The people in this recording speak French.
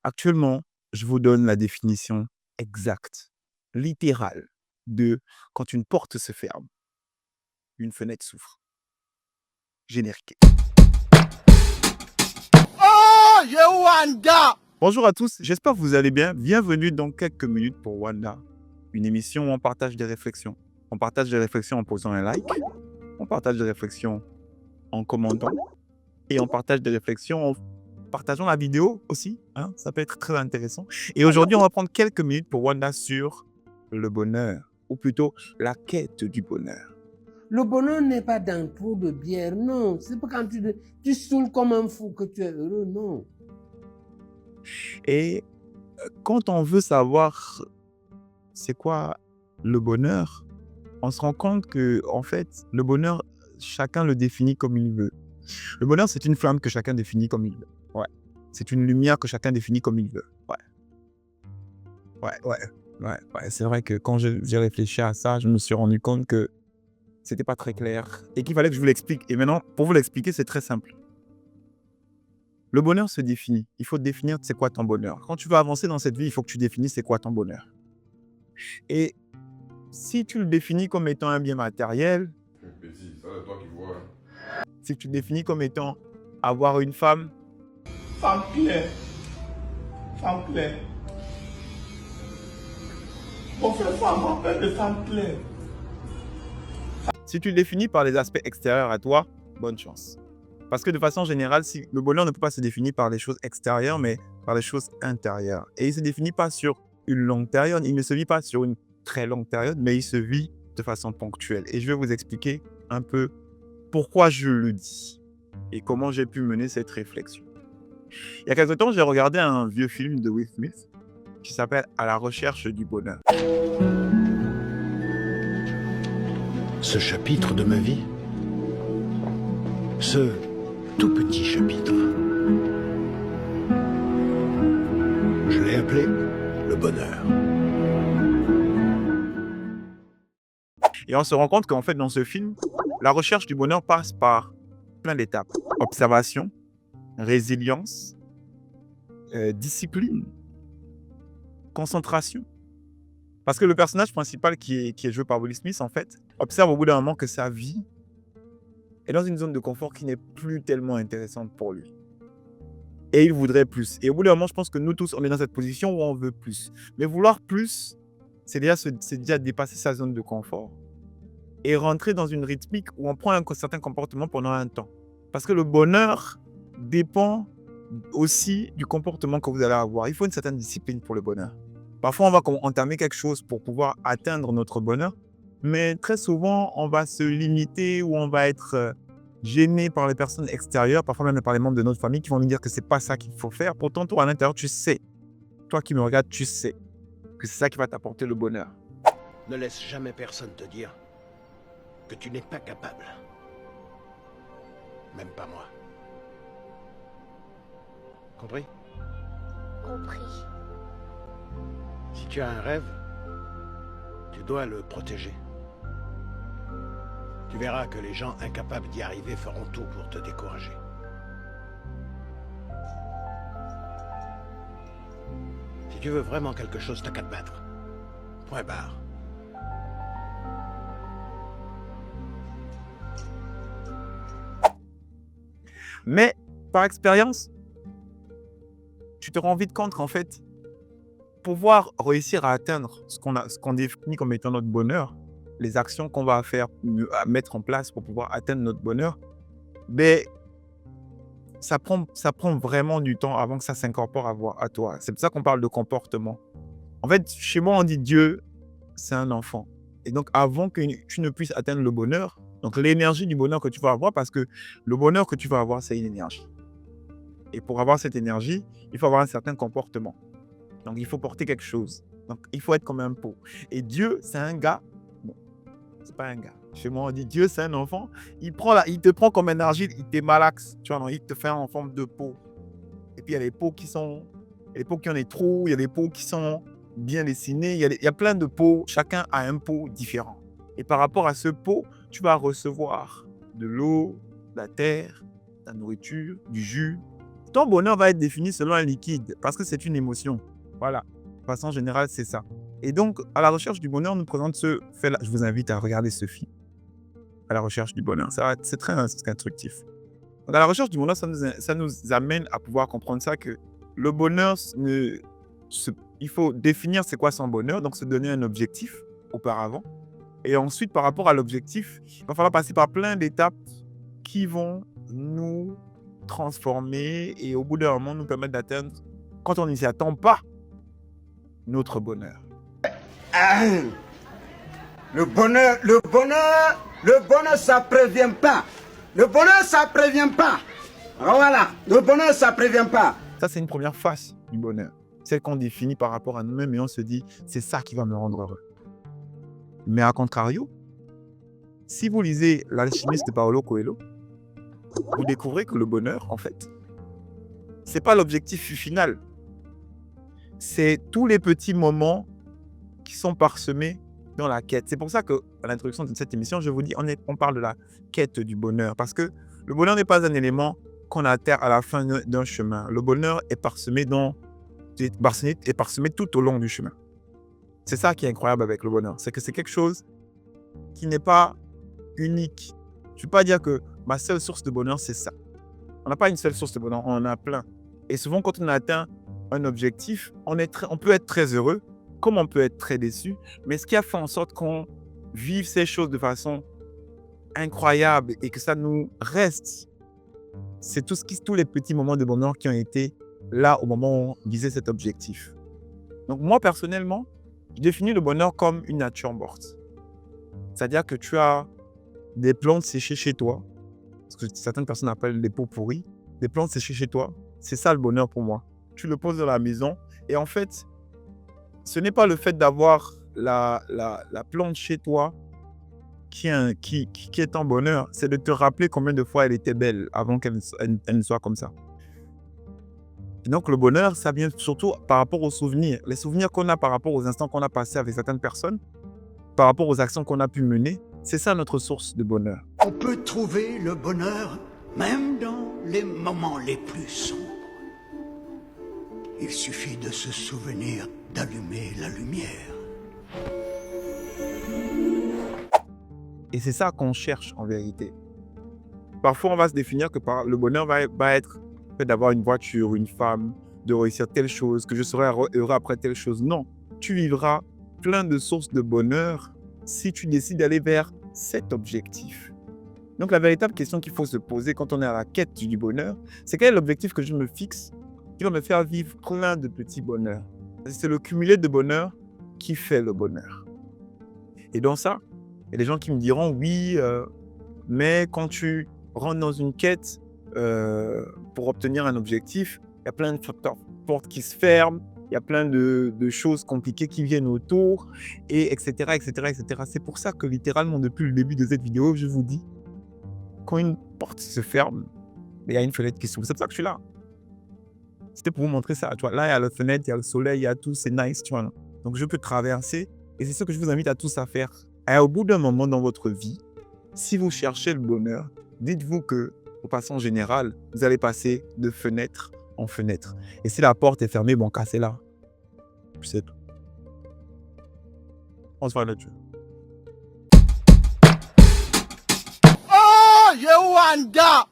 Actuellement, je vous donne la définition exacte, littérale, de quand une porte se ferme, une fenêtre s'ouvre. Générique. Oh, Wanda! Bonjour à tous, j'espère que vous allez bien. Bienvenue dans quelques minutes pour Wanda, une émission où on partage des réflexions. On partage des réflexions en posant un like, on partage des réflexions en commentant et on partage des réflexions en partageant la vidéo aussi. Ça peut être très intéressant. Et aujourd'hui, on va prendre quelques minutes pour Wanda sur le bonheur, ou plutôt la quête du bonheur. Le bonheur n'est pas dans trop de bière, non. C'est pas quand tu saoules comme un fou que tu es heureux, non. Et quand on veut savoir c'est quoi le bonheur, on se rend compte que, en fait, le bonheur, chacun le définit comme il veut. Le bonheur, c'est une flamme que chacun définit comme il veut. Ouais. C'est une lumière que chacun définit comme il veut. Ouais. C'est vrai que quand j'ai réfléchi à ça, je me suis rendu compte que c'était pas très clair et qu'il fallait que je vous l'explique. Et maintenant, pour vous l'expliquer, c'est très simple. Le bonheur se définit. Il faut définir c'est quoi ton bonheur. Quand tu veux avancer dans cette vie, il faut que tu définisses c'est quoi ton bonheur. Et si tu le définis comme étant un bien matériel, Petit, ça c'est toi qui vois. si tu le définis comme étant avoir une femme, Femme claire. Femme claire. Mon frère, femme, m'appelle de femme claire. si tu le définis par les aspects extérieurs à toi, bonne chance. Parce que de façon générale, si le bonheur ne peut pas se définir par les choses extérieures, mais par les choses intérieures. Et il ne se définit pas sur une longue période, il ne se vit pas sur une très longue période, mais il se vit de façon ponctuelle. Et je vais vous expliquer un peu pourquoi je le dis et comment j'ai pu mener cette réflexion. Il y a quelque temps, j'ai regardé un vieux film de Will Smith qui s'appelle « À la recherche du bonheur ». Ce chapitre de ma vie, ce tout petit chapitre, je l'ai appelé le bonheur. Et on se rend compte qu'en fait, dans ce film, la recherche du bonheur passe par plein d'étapes. Observation, résilience, discipline, concentration. Parce que le personnage principal qui est joué par Will Smith, en fait, observe au bout d'un moment que sa vie est dans une zone de confort qui n'est plus tellement intéressante pour lui. Et il voudrait plus. Et au bout d'un moment, je pense que nous tous, on est dans cette position où on veut plus. Mais vouloir plus, c'est déjà dépasser sa zone de confort et rentrer dans une rythmique où on prend un certain comportement pendant un temps. Parce que le bonheur dépend aussi du comportement que vous allez avoir. Il faut une certaine discipline pour le bonheur. Parfois, on va entamer quelque chose pour pouvoir atteindre notre bonheur, mais très souvent, on va se limiter ou on va être gêné par les personnes extérieures, parfois même par les membres de notre famille qui vont nous dire que c'est pas ça qu'il faut faire. Pourtant, toi, à l'intérieur, tu sais. Toi qui me regardes, tu sais que c'est ça qui va t'apporter le bonheur. Ne laisse jamais personne te dire que tu n'es pas capable. Même pas moi. Compris? Compris. Si tu as un rêve, tu dois le protéger. Tu verras que les gens incapables d'y arriver feront tout pour te décourager. Si tu veux vraiment quelque chose, t'as qu'à te battre. Point barre. Mais par expérience, tu te rends vite compte qu'en fait, pouvoir réussir à atteindre ce qu'on définit comme étant notre bonheur, les actions qu'on va faire, à mettre en place pour pouvoir atteindre notre bonheur, ben, ça prend vraiment du temps avant que ça s'incorpore à toi. C'est pour ça qu'on parle de comportement. En fait, chez moi, on dit Dieu, c'est un enfant. Et donc, avant que tu ne puisses atteindre le bonheur, donc l'énergie du bonheur que tu vas avoir, parce que le bonheur que tu vas avoir, c'est une énergie. Et pour avoir cette énergie, il faut avoir un certain comportement. Donc, il faut porter quelque chose. Donc, il faut être comme un pot. Et Dieu, c'est un gars. Bon, c'est pas un gars. Chez moi, on dit Dieu, c'est un enfant. Il te prend comme un argile, il te malaxe. Tu vois, non, il te fait en forme de pot. Et puis, il y a les pots qui ont des trous. Il y a des pots qui sont bien dessinés. Il y a plein de pots. Chacun a un pot différent. Et par rapport à ce pot, tu vas recevoir de l'eau, de la terre, de la nourriture, du jus, Ton bonheur va être défini selon un liquide parce que c'est une émotion. Voilà. De façon générale, c'est ça. Et donc, à la recherche du bonheur, nous présente ce fait-là. Je vous invite à regarder ce film. À la recherche du bonheur. C'est très instructif. Donc, à la recherche du bonheur, ça nous amène à pouvoir comprendre ça que le bonheur, il faut définir c'est quoi son bonheur, donc se donner un objectif auparavant. Et ensuite, par rapport à l'objectif, il va falloir passer par plein d'étapes qui vont nous transformer et au bout d'un moment nous permettre d'atteindre, quand on n'y s'y attend pas, notre bonheur. Le bonheur, ça prévient pas. Le bonheur, ça prévient pas. Voilà, le bonheur, ça prévient pas. Ça, c'est une première face du bonheur. Celle qu'on définit par rapport à nous-mêmes et on se dit, c'est ça qui va me rendre heureux. Mais à contrario, si vous lisez L'Alchimiste de Paulo Coelho, vous découvrez que le bonheur, en fait, c'est pas l'objectif final. C'est tous les petits moments qui sont parsemés dans la quête. C'est pour ça qu'à l'introduction de cette émission, je vous dis, on parle de la quête du bonheur. Parce que le bonheur n'est pas un élément qu'on atterre à la fin d'un chemin. Le bonheur est parsemé tout au long du chemin. C'est ça qui est incroyable avec le bonheur. C'est que c'est quelque chose qui n'est pas unique. Je ne veux pas dire que ma seule source de bonheur, c'est ça. On n'a pas une seule source de bonheur, on en a plein. Et souvent, quand on atteint un objectif, on peut être très heureux, comme on peut être très déçu. Mais ce qui a fait en sorte qu'on vive ces choses de façon incroyable et que ça nous reste, c'est tous les petits moments de bonheur qui ont été là au moment où on visait cet objectif. Donc moi, personnellement, je définis le bonheur comme une nature morte. C'est-à-dire que tu as des plantes séchées chez toi, ce que certaines personnes appellent des pots pourris, des plantes séchées chez toi, c'est ça le bonheur pour moi. Tu le poses dans la maison et en fait, ce n'est pas le fait d'avoir la plante chez toi qui est ton bonheur, c'est de te rappeler combien de fois elle était belle avant qu'elle ne soit comme ça. Et donc le bonheur, ça vient surtout par rapport aux souvenirs. Les souvenirs qu'on a par rapport aux instants qu'on a passés avec certaines personnes, par rapport aux actions qu'on a pu mener, c'est ça notre source de bonheur. On peut trouver le bonheur même dans les moments les plus sombres. Il suffit de se souvenir d'allumer la lumière. Et c'est ça qu'on cherche en vérité. Parfois, on va se définir que le bonheur va être le fait d'avoir une voiture, une femme, de réussir telle chose, que je serai heureux après telle chose. Non, tu vivras plein de sources de bonheur si tu décides d'aller vers cet objectif. Donc la véritable question qu'il faut se poser quand on est à la quête du bonheur, c'est quel est l'objectif que je me fixe qui va me faire vivre plein de petits bonheurs. C'est le cumulé de bonheur qui fait le bonheur. Et dans ça, il y a des gens qui me diront oui, mais quand tu rentres dans une quête pour obtenir un objectif, il y a plein de portes qui se ferment, il y a plein de choses compliquées qui viennent autour, et etc., etc., etc. C'est pour ça que littéralement, depuis le début de cette vidéo, je vous dis, quand une porte se ferme, il y a une fenêtre qui s'ouvre. C'est pour ça que je suis là. C'était pour vous montrer ça. Tu vois, là, il y a la fenêtre, il y a le soleil, il y a tout, c'est nice. Tu vois. Donc, je peux traverser, et c'est ce que je vous invite à tous à faire. Et au bout d'un moment dans votre vie, si vous cherchez le bonheur, dites-vous que, de façon générale, vous allez passer de fenêtre en fenêtre. Et si la porte est fermée, bon, cassez-la. Puis c'est tout. On se voit là-dessus. Oh, Yewanda!